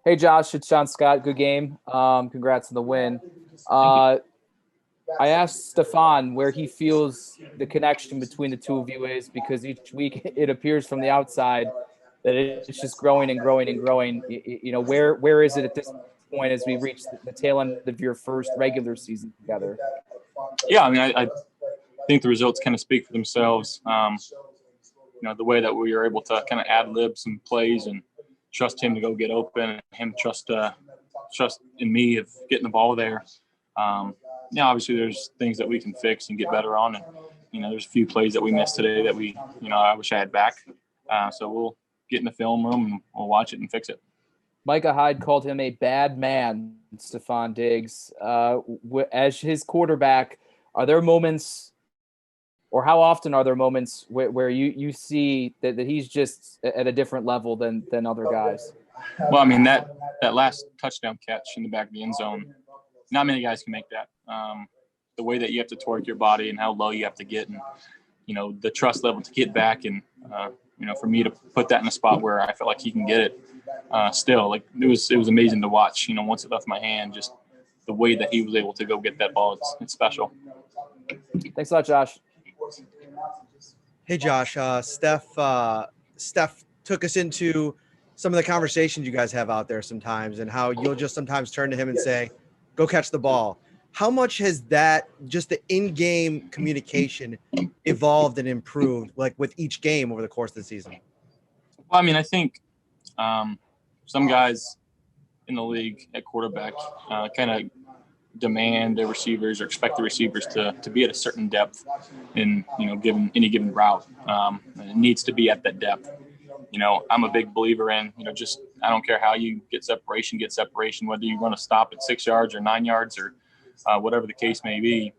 Hey, Josh, it's John Scott. Good game. Congrats on the win. Thank you. I asked Stefan where he feels the connection between the two of you is because each week it appears from the outside that it's just growing and growing and growing. Where is it at this point as we reach the tail end of your first regular season together? Yeah, I mean, I think the results kind of speak for themselves. The way that we are able to kind of ad lib some plays and trust him to go get open, and him trust in me of getting the ball there. Obviously there's things that we can fix and get better on, and there's a few plays that we missed today that I wish I had back. So we'll get in the film room and we'll watch it and fix it. Micah Hyde called him a bad man, Stefan Diggs. As his quarterback, are there moments, or how often are there moments where you see that he's just at a different level than other guys? Well, I mean, that last touchdown catch in the back of the end zone, not many guys can make that. The way that you have to torque your body and how low you have to get, and the trust level to get back, and for me to put that in a spot where I felt like he can get it, still, like it was amazing to watch. Once it left my hand, just the way that he was able to go get that ball, it's special. Thanks a lot, Josh. Hey, Josh. Steph took us into some of the conversations you guys have out there sometimes, and how you'll just sometimes turn to him and say, go catch the ball. How much has that, just the in-game communication, evolved and improved, like with each game over the course of the season? Well, I mean, I think some guys in the league at quarterback kind of demand their receivers or expect the receivers to be at a certain depth in given any given route. It needs to be at that depth. I'm a big believer in just, I don't care how you get separation, whether you run a stop at 6 yards or 9 yards or whatever the case may be.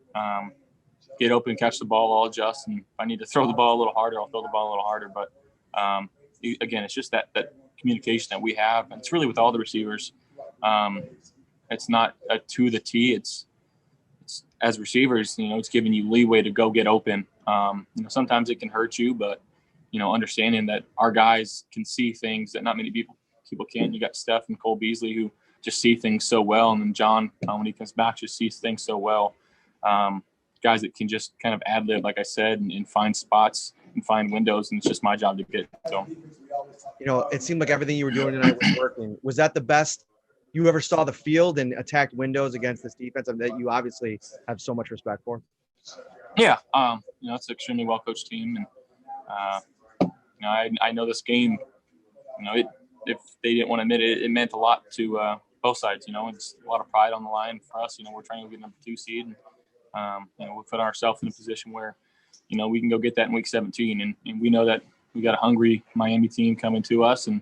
Get open, catch the ball, I'll adjust, and if I need to throw the ball a little harder, I'll throw the ball a little harder. But again, it's just that communication that we have, and it's really with all the receivers. It's not a to the T. It's as receivers, it's giving you leeway to go get open. Sometimes it can hurt you, but understanding that our guys can see things that not many people can. You got Steph and Cole Beasley who just see things so well, and then John, when he comes back, just sees things so well. Guys that can just kind of ad lib, like I said, and find spots and find windows, and it's just my job to get. So, it seemed like everything you were doing tonight was working. Was that the best you ever saw the field and attacked windows against this defense that you obviously have so much respect for? Yeah, it's an extremely well coached team, and I know this game. If they didn't want to admit it, it meant a lot to both sides. It's a lot of pride on the line for us. We're trying to get number 2 seed, and we put ourselves in a position where we can go get that in week 17, and we know that we got a hungry Miami team coming to us, and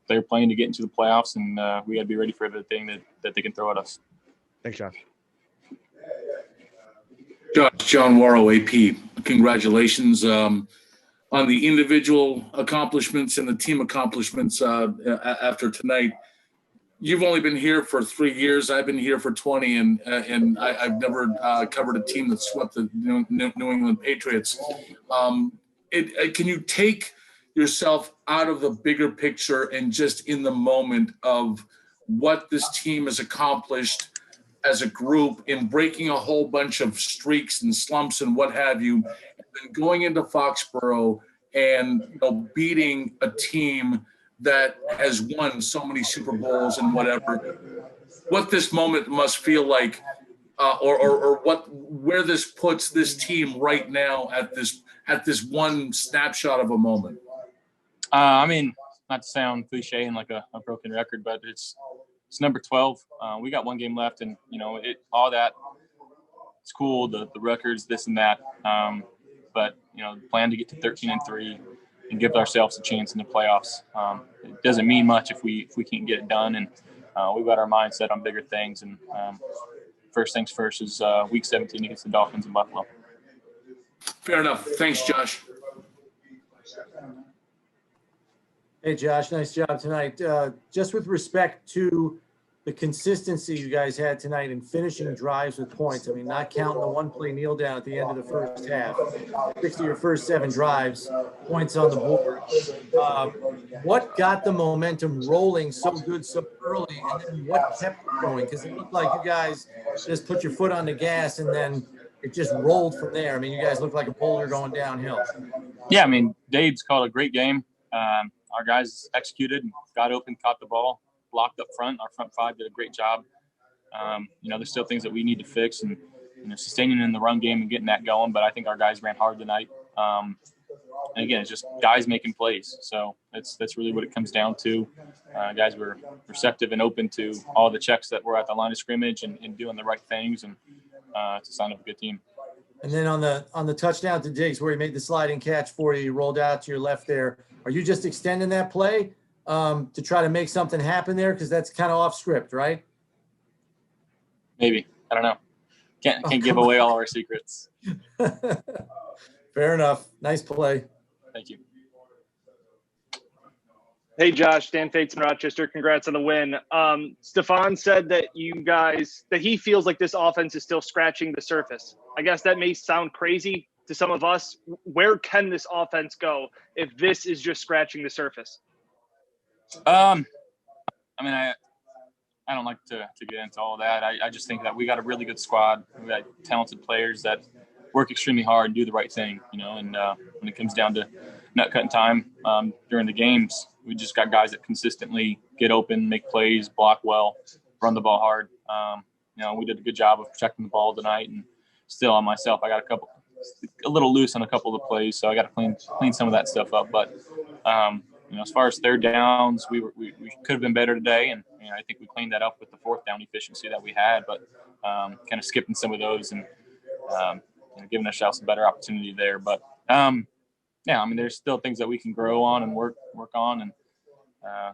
they're playing to get into the playoffs, and we got to be ready for everything that they can throw at us. Thanks, Josh. John Warrow, AP. Congratulations on the individual accomplishments and the team accomplishments after tonight. You've only been here for 3 years. I've been here for 20, and I've never covered a team that swept the New England Patriots. Can you take yourself out of the bigger picture and just in the moment of what this team has accomplished as a group in breaking a whole bunch of streaks and slumps and what have you, and then going into Foxboro and beating a team that has won so many Super Bowls and whatever, what this moment must feel like, or where this puts this team right now at this one snapshot of a moment. I mean, not to sound cliche and like a broken record, but it's number 12. We got one game left, and all that. It's cool, the records, this and that. But plan to get to 13-3 and give ourselves a chance in the playoffs. It doesn't mean much if we can't get it done, and we've got our mindset on bigger things. And first things first is week 17 against the Dolphins in Buffalo. Fair enough. Thanks, Josh. Hey, Josh, nice job tonight. Just with respect to the consistency you guys had tonight in finishing drives with points. I mean, not counting the one play kneel down at the end of the first half. 6 of your first 7 drives, points on the board. What got the momentum rolling so good so early, and then what kept it going? Because it looked like you guys just put your foot on the gas and then it just rolled from there. I mean, you guys looked like a boulder going downhill. Yeah, I mean, Dave's called a great game. Our guys executed, got open, caught the ball, blocked up front. Our front 5 did a great job. There's still things that we need to fix and, sustaining in the run game and getting that going. But I think our guys ran hard tonight. And again, it's just guys making plays. So that's really what it comes down to. Guys were receptive and open to all the checks that were at the line of scrimmage and doing the right things. And it's a sign of a good team. And then on the touchdown to Diggs, where he made the sliding catch for you, you rolled out to your left there. Are you just extending that play to try to make something happen there? Because that's kind of off script, right? Maybe. I don't know. Can't give away all our secrets. Fair enough. Nice play. Thank you. Hey, Josh, Dan Fates in Rochester. Congrats on the win. Stefan said that he feels like this offense is still scratching the surface. I guess that may sound crazy to some of us. Where can this offense go if this is just scratching the surface? I don't like to get into all that. I just think that we got a really good squad. We got talented players that work extremely hard and do the right thing, and when it comes down to nut cutting time during the games, we just got guys that consistently get open, make plays, block well, run the ball hard. We did a good job of protecting the ball tonight, and still on myself, I got a little loose on a couple of the plays, so I got to clean some of that stuff up. But as far as third downs, we could have been better today, and I think we cleaned that up with the fourth down efficiency that we had, but kind of skipping some of those and giving ourselves a better opportunity there. But there's still things that we can grow on and work on, and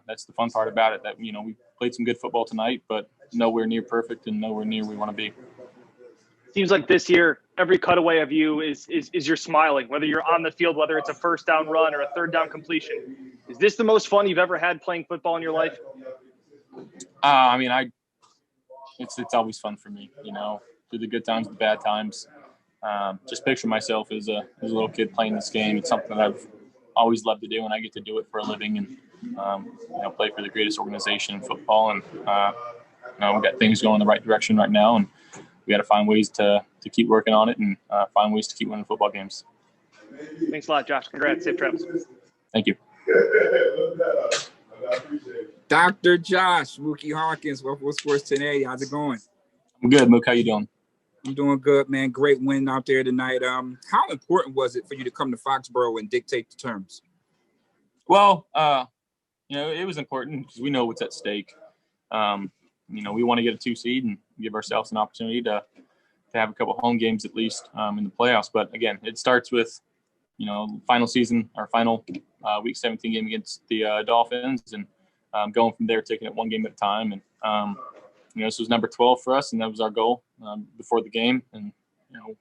that's the fun part about it. That we played some good football tonight, but nowhere near perfect and nowhere near where we want to be. Seems like this year, every cutaway of you is you're smiling, whether you're on the field, whether it's a first down run or a third down completion. Is this the most fun you've ever had playing football in your life? It's always fun for me, through the good times, the bad times. Just picture myself as a little kid playing this game. It's something that I've always loved to do, and I get to do it for a living and play for the greatest organization in football. And we've got things going in the right direction right now, and we got to find ways to keep working on it and find ways to keep winning football games. Thanks a lot, Josh. Congrats. Safe travels. Thank you. Dr. Josh, Mookie Hawkins, Buffalo Sports Today. How's it going? I'm good, Mook. How you doing? I'm doing good, man. Great win out there tonight. How important was it for you to come to Foxboro and dictate the terms? Well, it was important because we know what's at stake. We want to get a 2 seed and give ourselves an opportunity to have a couple home games at least in the playoffs. But again, it starts with, final season, our final week 17 game against the Dolphins, and going from there, taking it one game at a time. And, this was number 12 for us, and that was our goal before the game. And,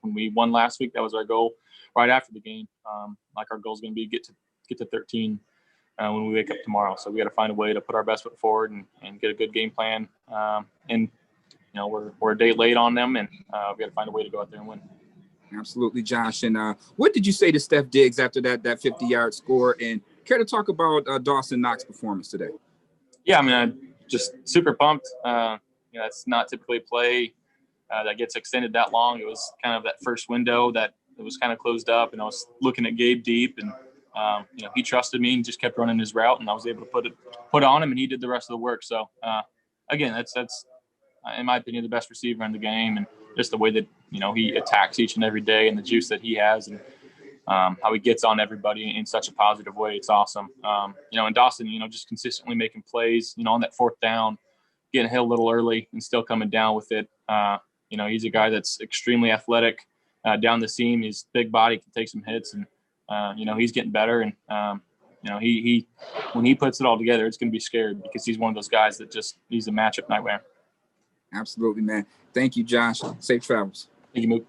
when we won last week, that was our goal right after the game. Our goal is going to be get to 13 when we wake up tomorrow. So we got to find a way to put our best foot forward and get a good game plan. We're a day late on them, and we got to find a way to go out there and win. Absolutely, Josh. And what did you say to Steph Diggs after that 50-yard score? And care to talk about Dawson Knox's performance today? Yeah, I'm just super pumped. It's not typically a play that gets extended that long. It was kind of that first window that it was kind of closed up, and I was looking at Gabe deep, and he trusted me and just kept running his route, and I was able to put on him, and he did the rest of the work. So again, that's in my opinion the best receiver in the game, and just the way that he attacks each and every day, and the juice that he has, and how he gets on everybody in such a positive way. It's awesome. And Dawson, just consistently making plays, on that fourth down, getting hit a little early and still coming down with it. He's a guy that's extremely athletic down the seam. He's big body, can take some hits, and he's getting better. And he when he puts it all together, it's going to be scary because he's one of those guys that just he's a matchup nightmare. Absolutely, man. Thank you, Josh. Safe travels. Thank you, Mook.